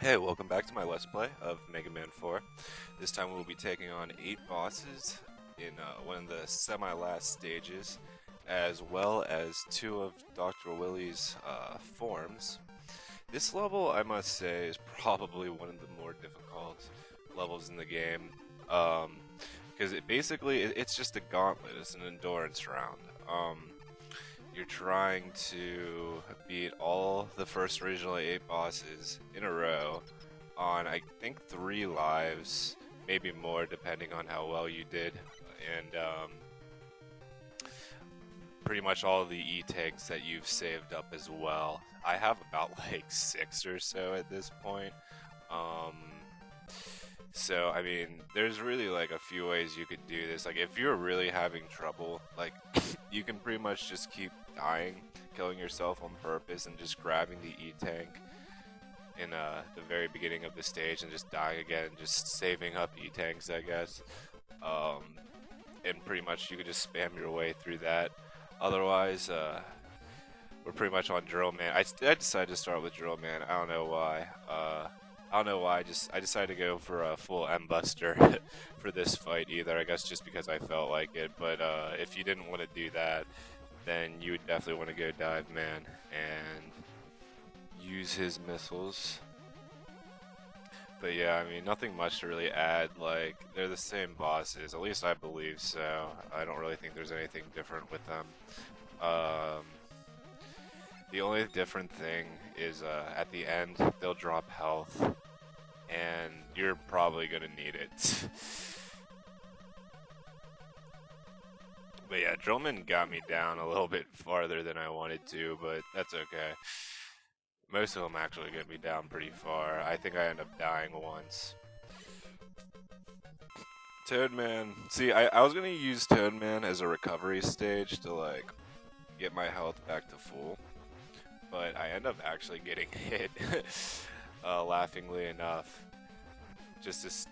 Hey, welcome back to my Let's Play of Megaman 4. This time we'll be taking on 8 bosses in one of the semi-last stages, as well as 2 of Dr. Willy's forms. This level, I must say, is probably one of the more difficult levels in the game, because it's just a gauntlet, it's an endurance round. You're trying to beat all the first originally 8 bosses in a row on, I think, 3 lives, maybe more depending on how well you did, and pretty much all of the E-tanks that you've saved up as well. I have about like 6 or so at this point. Um, so, I mean, there's really like a few ways you could do this. Like, if you're really having trouble, like, you can pretty much just keep dying, killing yourself on purpose, and just grabbing the E-tank in the very beginning of the stage and just dying again, just saving up E-tanks, I guess. Um, and pretty much you could just spam your way through that. Otherwise, we're pretty much on Drill Man. I decided to start with Drill Man. I don't know why. I don't know why. I decided to go for a full M Buster for this fight either. I guess just because I felt like it. But if you didn't want to do that, then you would definitely want to go Dive Man and use his missiles. But yeah, I mean, nothing much to really add. Like, they're the same bosses. At least I believe so. I don't really think there's anything different with them. Um, the only different thing is at the end, they'll drop health, and you're probably gonna need it. But yeah, Drillman got me down a little bit farther than I wanted to, but that's okay. Most of them actually get me down pretty far. I think I end up dying once. Toadman. See, I was gonna use Toadman as a recovery stage to like get my health back to full, but I end up actually getting hit, laughingly enough.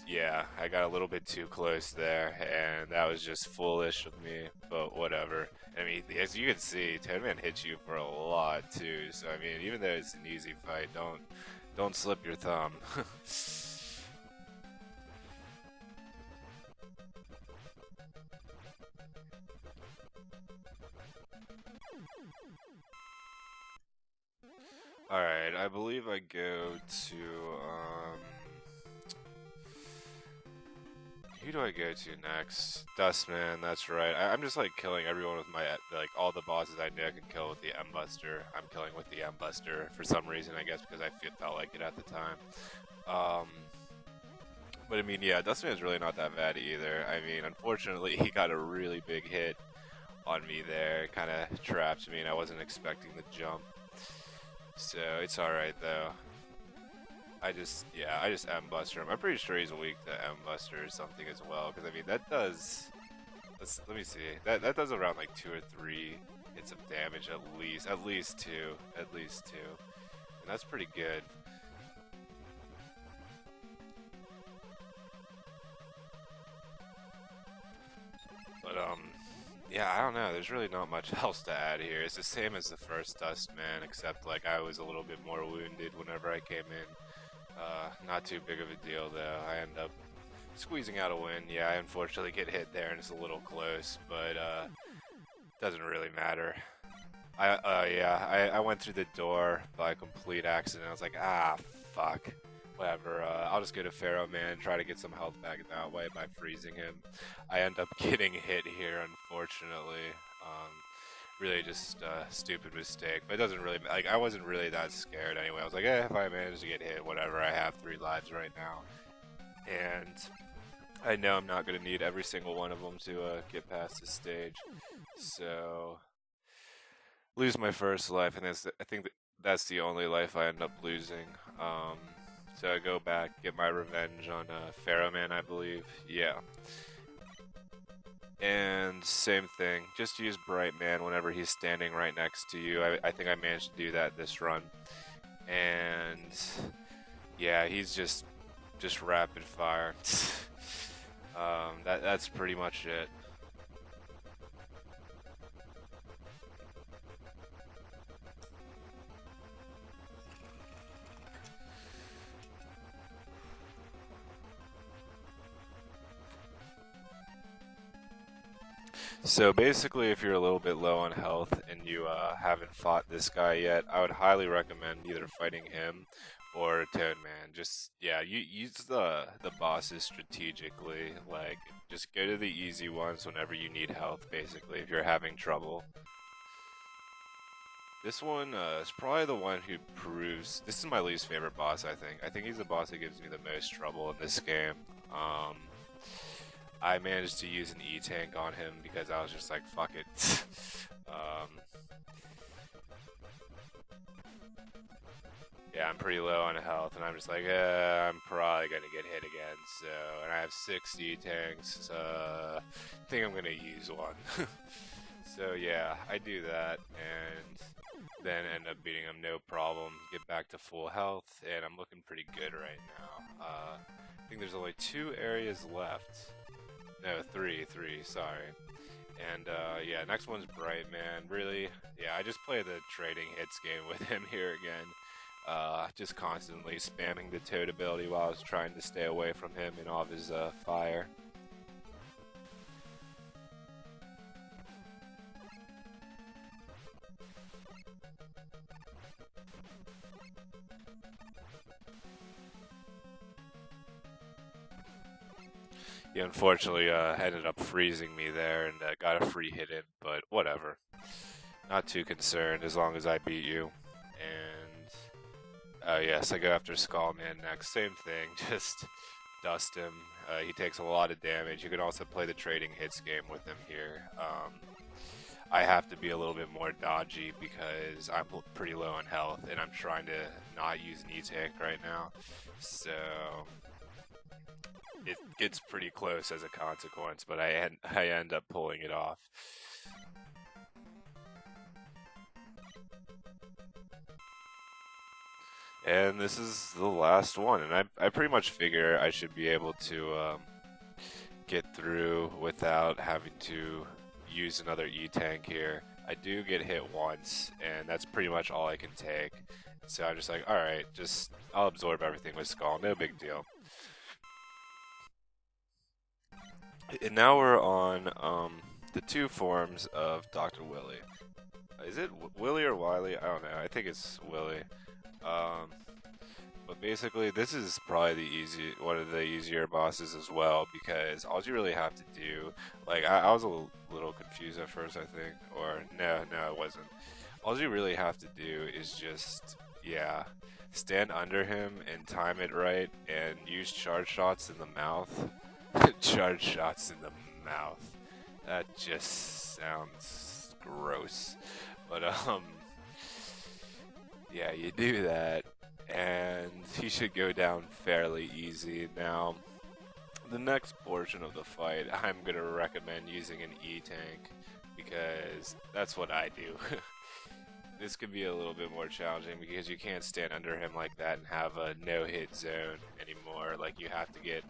Yeah, I got a little bit too close there, and that was just foolish of me, but whatever. I mean, as you can see, Toadman hits you for a lot too, so I mean, even though it's an easy fight, don't slip your thumb. Alright, I believe I go to, who do I go to next? Dustman, that's right. I'm just like killing everyone with my, like, all the bosses I know I can kill with the M-Buster. I'm killing with the M-Buster for some reason, I guess because I felt like it at the time. Um, but I mean, yeah, Dustman's really not that bad either. I mean, unfortunately, he got a really big hit on me there. Kind of trapped me, and I wasn't expecting the jump. So it's alright though. Yeah, I just M-Buster him. I'm pretty sure he's weak to M-Buster or something as well, because I mean, that does, let me see, that does around like 2 or 3 hits of damage at least 2, and that's pretty good. But yeah, I don't know, there's really not much else to add here. It's the same as the first Dustman, except like I was a little bit more wounded whenever I came in. Not too big of a deal though. I end up squeezing out a win. Yeah, I unfortunately get hit there and it's a little close, but doesn't really matter. I went through the door by complete accident. I was like, ah, fuck. Whatever, I'll just go to Pharaoh Man and try to get some health back that way by freezing him. I end up getting hit here, unfortunately. Really just a stupid mistake, but it doesn't really, like, I wasn't really that scared anyway. I was like, eh, if I manage to get hit, whatever, I have 3 lives right now. And I know I'm not going to need every single one of them to get past this stage. So, lose my first life, and I think that's the only life I end up losing. So I go back, get my revenge on Pharaoh Man, I believe. Yeah. And same thing, just use Bright Man whenever he's standing right next to you. I think I managed to do that this run. And yeah, he's just rapid fire. That's pretty much it. So basically, if you're a little bit low on health and you haven't fought this guy yet, I would highly recommend either fighting him or Toadman. Just yeah, you use the bosses strategically. Like just go to the easy ones whenever you need health. Basically, if you're having trouble. This one is probably the one who proves. This is my least favorite boss. I think. I think he's the boss that gives me the most trouble in this game. Um, I managed to use an E-tank on him because I was just like, fuck it. um, yeah, I'm pretty low on health, and I'm just like, I'm probably gonna get hit again. So, and I have 6 E-tanks. I think I'm gonna use one. So yeah, I do that, and then end up beating him no problem. Get back to full health, and I'm looking pretty good right now. I think there's only 2 areas left. No, three, sorry. And yeah, next one's Bright Man. Really, yeah, I just play the trading hits game with him here again. Just constantly spamming the Toad ability while I was trying to stay away from him and off his fire. He unfortunately ended up freezing me there and got a free hit in, but whatever. Not too concerned as long as I beat you. And yes, I go after Skullman next. Same thing, just dust him. He takes a lot of damage. You can also play the trading hits game with him here. I have to be a little bit more dodgy because I'm pretty low on health and I'm trying to not use an E-tank right now. So it gets pretty close as a consequence, but I end up pulling it off. And this is the last one, and I pretty much figure I should be able to get through without having to use another E-tank here. I do get hit once, and that's pretty much all I can take. So I'm just like, alright, I'll absorb everything with Skull, no big deal. And now we're on the 2 forms of Dr. Willy. Is it Willy or Wiley? I don't know. I think it's Willy. Um, but basically, this is probably one of the easier bosses as well because all you really have to do, like I was a little confused at first, I think, or no, it wasn't. All you really have to do is just, yeah, stand under him and time it right and use charge shots in the mouth. Charge shots in the mouth. That just sounds gross. But yeah, you do that and he should go down fairly easy. Now, the next portion of the fight, I'm going to recommend using an E-tank because that's what I do. This could be a little bit more challenging because you can't stand under him like that and have a no-hit zone anymore. Like, you have to get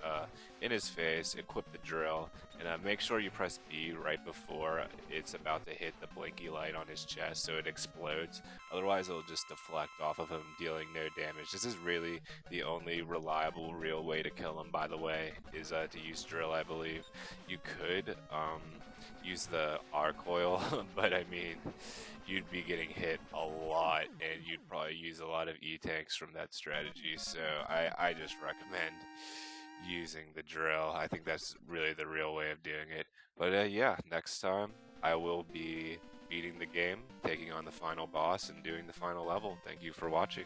in his face, equip the drill, and make sure you press B right before it's about to hit the blinky light on his chest so it explodes. Otherwise, it'll just deflect off of him, dealing no damage. This is really the only reliable, real way to kill him, by the way, is to use drill, I believe. You could use the R coil, but I mean, you'd be getting hit a lot, and you'd probably use a lot of E-tanks from that strategy, so I just recommend using the drill. I think that's really the real way of doing it. But yeah, next time I will be beating the game, taking on the final boss, and doing the final level. Thank you for watching.